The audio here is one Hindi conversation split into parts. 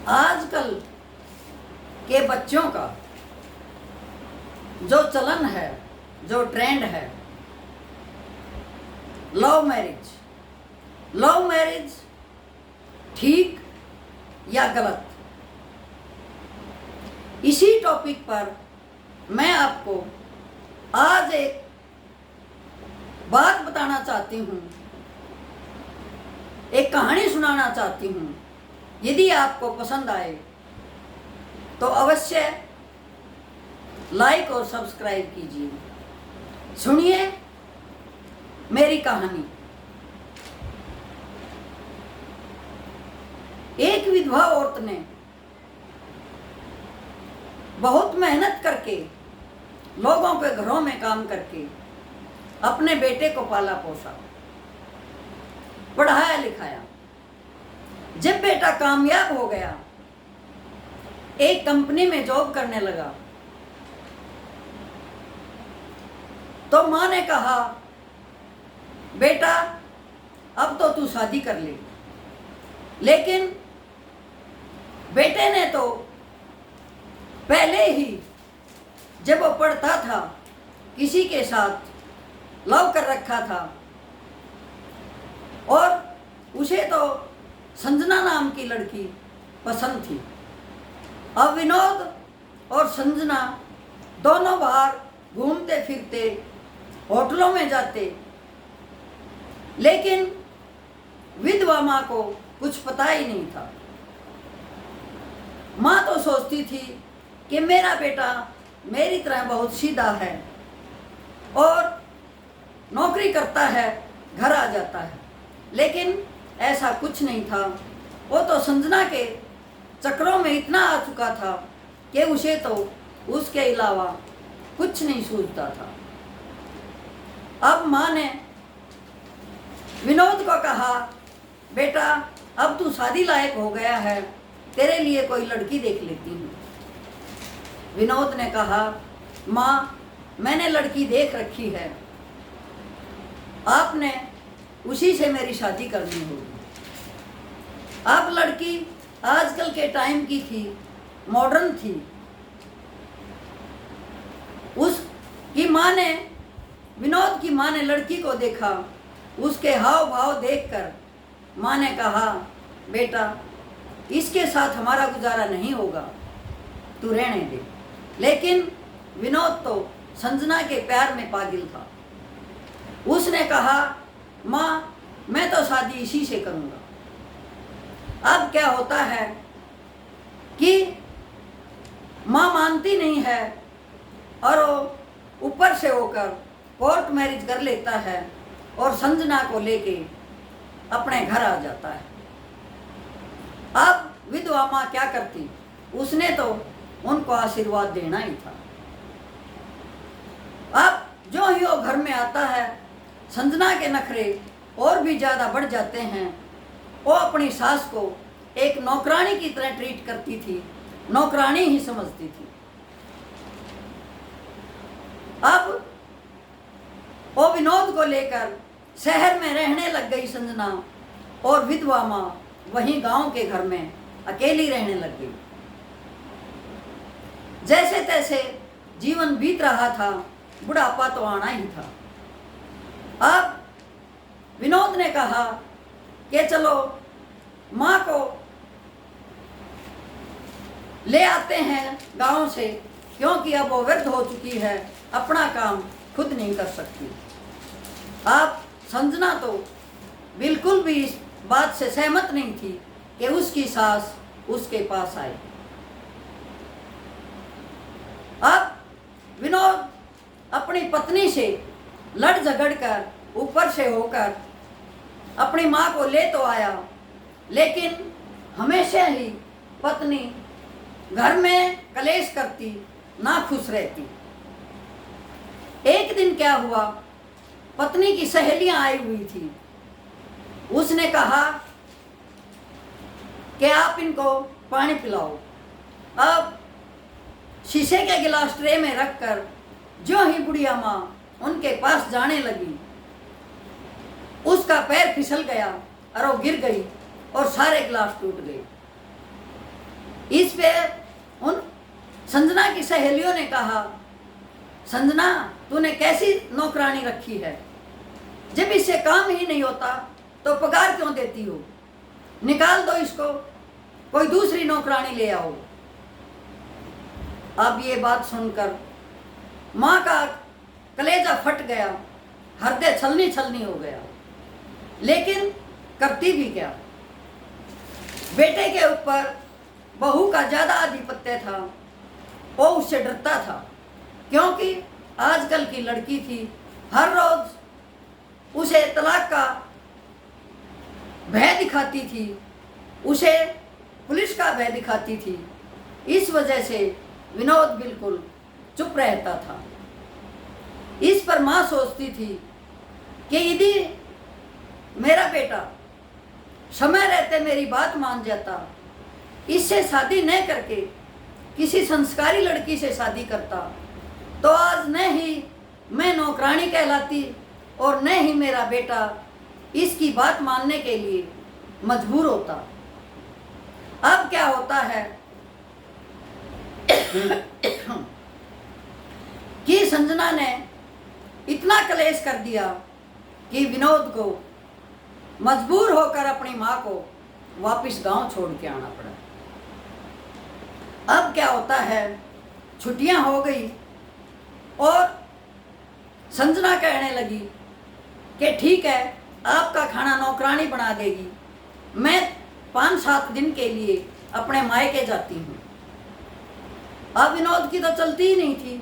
आजकल के बच्चों का जो चलन है, जो ट्रेंड है, लव मैरिज ठीक या गलत, इसी टॉपिक पर मैं आपको आज एक बात बताना चाहती हूँ, एक कहानी सुनाना चाहती हूँ। यदि आपको पसंद आए तो अवश्य लाइक और सब्सक्राइब कीजिए। सुनिए मेरी कहानी। एक विधवा औरत ने बहुत मेहनत करके, लोगों के घरों में काम करके अपने बेटे को पाला पोसा, पढ़ाया लिखाया। जब बेटा कामयाब हो गया, एक कंपनी में जॉब करने लगा, तो माँ ने कहा, बेटा अब तो तू शादी कर ले। लेकिन बेटे ने तो पहले ही जब वो पढ़ता था किसी के साथ लव कर रखा था, और उसे तो संजना नाम की लड़की पसंद थी। अब विनोद और संजना दोनों बाहर घूमते फिरते, होटलों में जाते, लेकिन विधवा माँ को कुछ पता ही नहीं था। माँ तो सोचती थी कि मेरा बेटा मेरी तरह बहुत सीधा है और नौकरी करता है, घर आ जाता है। लेकिन ऐसा कुछ नहीं था। वो तो संजना के चक्रों में इतना आ चुका था कि उसे तो उसके अलावा कुछ नहीं सूझता था। अब माँ ने विनोद को कहा, बेटा अब तू शादी लायक हो गया है, तेरे लिए कोई लड़की देख लेती हूँ। विनोद ने कहा, माँ मैंने लड़की देख रखी है, आपने उसी से मेरी शादी करनी होगी। अब लड़की आजकल के टाइम की थी, मॉडर्न थी। उसकी माँ ने, विनोद की माँ ने लड़की को देखा, उसके हाव भाव देखकर माँ ने कहा, बेटा इसके साथ हमारा गुजारा नहीं होगा, तू रहने दे। लेकिन विनोद तो संजना के प्यार में पागल था। उसने कहा, माँ मैं तो शादी इसी से करूँगा। अब क्या होता है कि माँ मानती नहीं है और वो ऊपर से होकर कोर्ट मैरिज कर लेता है और संजना को लेके अपने घर आ जाता है। अब विधवा माँ क्या करती, उसने तो उनको आशीर्वाद देना ही था। अब जो ही वो घर में आता है, संजना के नखरे और भी ज़्यादा बढ़ जाते हैं। वो अपनी सास को एक नौकरानी की तरह ट्रीट करती थी, नौकरानी ही समझती थी। अब वो विनोद को लेकर शहर में रहने लग गई संजना, और विधवा माँ वहीं गांव के घर में अकेली रहने लग गई। जैसे तैसे जीवन बीत रहा था, बुढ़ापा तो आना ही था। अब विनोद ने कहा कि चलो माँ को ले आते हैं गांव से, क्योंकि अब वो वृद्ध हो चुकी है, अपना काम खुद नहीं कर सकती। अब संजना तो बिल्कुल भी इस बात से सहमत नहीं थी कि उसकी सास उसके पास आए। अब विनोद अपनी पत्नी से लड़ झगड़ कर, ऊपर से होकर अपनी माँ को ले तो आया, लेकिन हमेशा ही पत्नी घर में कलेश करती, ना खुश रहती। एक दिन क्या हुआ, पत्नी की सहेलियां आई हुई थी। उसने कहा कि आप इनको पानी पिलाओ। अब शीशे के गिलास ट्रे में रखकर जो ही बुढ़िया माँ उनके पास जाने लगी, उसका पैर फिसल गया और वो गिर गई और सारे गिलास टूट गए। इस पे उन संजना की सहेलियों ने कहा, संजना तूने कैसी नौकरानी रखी है, जब इससे काम ही नहीं होता तो पगार क्यों देती हो, निकाल दो इसको, कोई दूसरी नौकरानी ले आओ। अब ये बात सुनकर माँ का कलेजा फट गया, हृदय छलनी छलनी हो गया, लेकिन करती भी क्या। बेटे के ऊपर बहू का ज्यादा आधिपत्य था, वो उससे डरता था, क्योंकि आजकल की लड़की थी, हर रोज उसे तलाक का भय दिखाती थी, उसे पुलिस का भय दिखाती थी। इस वजह से विनोद बिल्कुल चुप रहता था। इस पर माँ सोचती थी कि यदि मेरा बेटा समय रहते मेरी बात मान जाता, इससे शादी न करके किसी संस्कारी लड़की से शादी करता, तो आज न ही मैं नौकरानी कहलाती और न ही मेरा बेटा इसकी बात मानने के लिए मजबूर होता। अब क्या होता है कि संजना ने इतना कलेश कर दिया कि विनोद को मजबूर होकर अपनी माँ को वापस गांव छोड़ के आना पड़ा। अब क्या होता है, छुट्टियां हो गई और संजना कहने लगी कि ठीक है, आपका खाना नौकरानी बना देगी, मैं 5-7 दिन के लिए अपने मायके जाती हूँ। अब विनोद की तो चलती ही नहीं थी।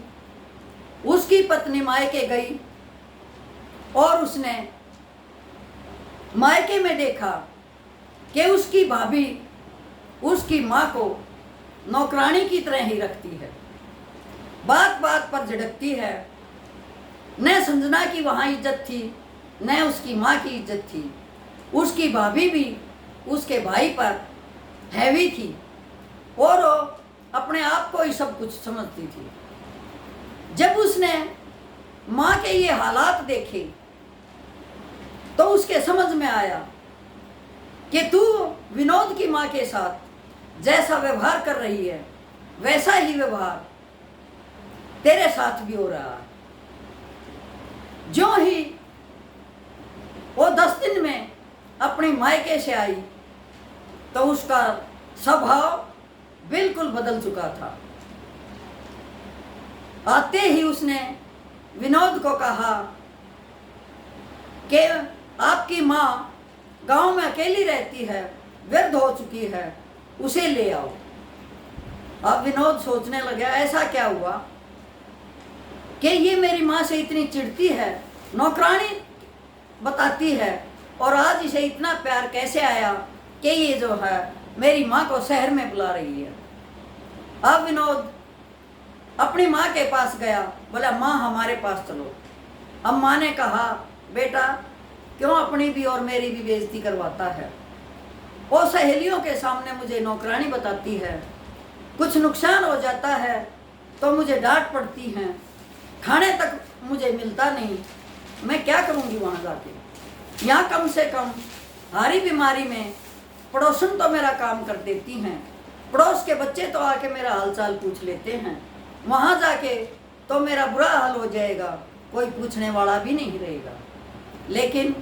उसकी पत्नी मायके गई और उसने मायके में देखा कि उसकी भाभी उसकी माँ को नौकरानी की तरह ही रखती है, बात बात पर झड़कती है। न संजना की वहाँ इज्जत थी, न उसकी माँ की इज्जत थी। उसकी भाभी भी उसके भाई पर हैवी थी और वो अपने आप को ही सब कुछ समझती थी। जब उसने माँ के ये हालात देखे तो उसके समझ में आया कि तू विनोद की माँ के साथ जैसा व्यवहार कर रही है, वैसा ही व्यवहार तेरे साथ भी हो रहा है। जो ही वो 10 दिन में अपनी मायके से आई तो उसका स्वभाव बिल्कुल बदल चुका था। आते ही उसने विनोद को कहा कि आपकी माँ गांव में अकेली रहती है, वृद्ध हो चुकी है, उसे ले आओ। अब विनोद सोचने लगा, ऐसा क्या हुआ कि ये मेरी माँ से इतनी चिढ़ती है, नौकरानी बताती है, और आज इसे इतना प्यार कैसे आया कि ये जो है मेरी माँ को शहर में बुला रही है। अब विनोद अपनी माँ के पास गया, बोला माँ हमारे पास चलो। अब माँ ने कहा, बेटा क्यों अपनी भी और मेरी भी बेइज्जती करवाता है, वो सहेलियों के सामने मुझे नौकरानी बताती है, कुछ नुकसान हो जाता है तो मुझे डांट पड़ती है, खाने तक मुझे मिलता नहीं, मैं क्या करूँगी वहाँ जाके। यहाँ कम से कम हारी बीमारी में पड़ोसन तो मेरा काम कर देती हैं, पड़ोस के बच्चे तो आके मेरा हालचाल पूछ लेते हैं, वहाँ जाके तो मेरा बुरा हाल हो जाएगा, कोई पूछने वाला भी नहीं रहेगा। लेकिन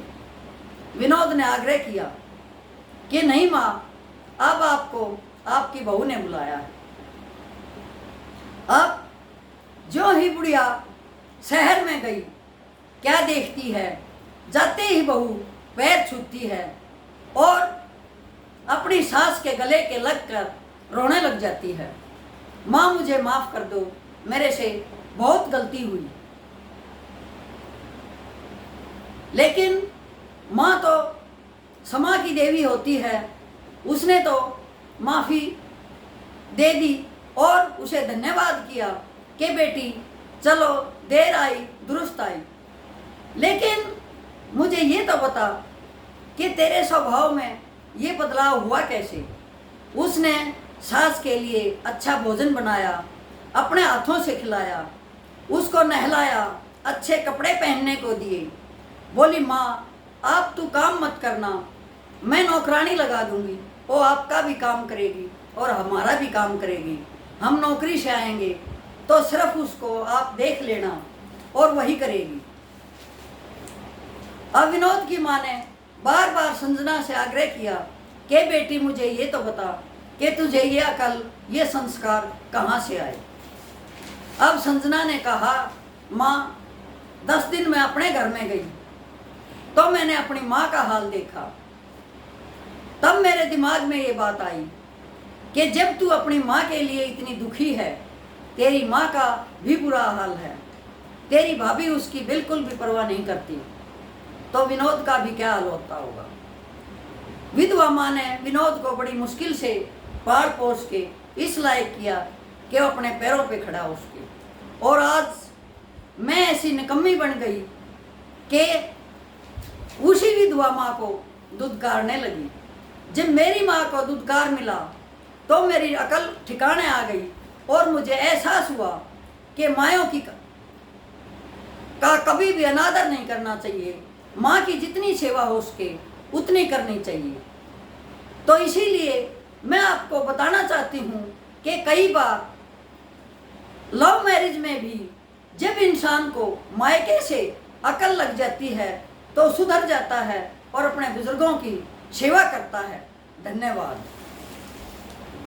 विनोद ने आग्रह किया कि नहीं माँ, अब आपको आपकी बहू ने बुलाया है। अब जो ही बुढ़िया शहर में गई, क्या देखती है, जाते ही बहू पैर छूती है और अपनी सास के गले के लगकर रोने लग जाती है, माँ मुझे माफ़ कर दो, मेरे से बहुत गलती हुई। लेकिन माँ तो क्षमा की देवी होती है, उसने तो माफ़ी दे दी और उसे धन्यवाद किया कि बेटी चलो देर आई दुरुस्त आई। लेकिन मुझे ये तो बता कि तेरे स्वभाव में ये बदलाव हुआ कैसे। उसने सास के लिए अच्छा भोजन बनाया, अपने हाथों से खिलाया, उसको नहलाया, अच्छे कपड़े पहनने को दिए। बोली माँ आप तू काम मत करना, मैं नौकरानी लगा दूंगी, वो आपका भी काम करेगी, और हमारा भी काम करेगी। हम नौकरी से आएंगे तो सिर्फ उसको आप देख लेना और वही करेगी। अब विनोद की माँ ने बार बार संजना से आग्रह किया कि बेटी मुझे ये तो बता कि तुझे ये अकल, ये संस्कार कहाँ से आए। अब संजना ने कहा, माँ 10 दिन मैं अपने घर में गई तो मैंने अपनी माँ का हाल देखा। तब मेरे दिमाग में ये बात आई कि जब तू अपनी माँ के लिए इतनी दुखी है, तेरी माँ का भी बुरा हाल है, तेरी भाभी उसकी बिल्कुल भी परवाह नहीं करती, तो विनोद का भी क्या हाल होता होगा। विधवा माँ ने विनोद को बड़ी मुश्किल से पाल पोस के इस लायक किया कि वो अपने पैरों पे खड़ा हो सके। और आज मैं ऐसी निकम्मी बन गई कि उसी विधवा माँ को दुदकारने लगी। जब मेरी माँ को दुदकार मिला तो मेरी अकल ठिकाने आ गई और मुझे एहसास हुआ कि मायों का कभी भी अनादर नहीं करना चाहिए। माँ की जितनी सेवा हो सके उतनी करनी चाहिए। तो इसीलिए मैं आपको बताना चाहती हूँ कि कई बार लव मैरिज में भी जब इंसान को मायके से अकल लग जाती है तो सुधर जाता है और अपने बुजुर्गों की सेवा करता है। धन्यवाद।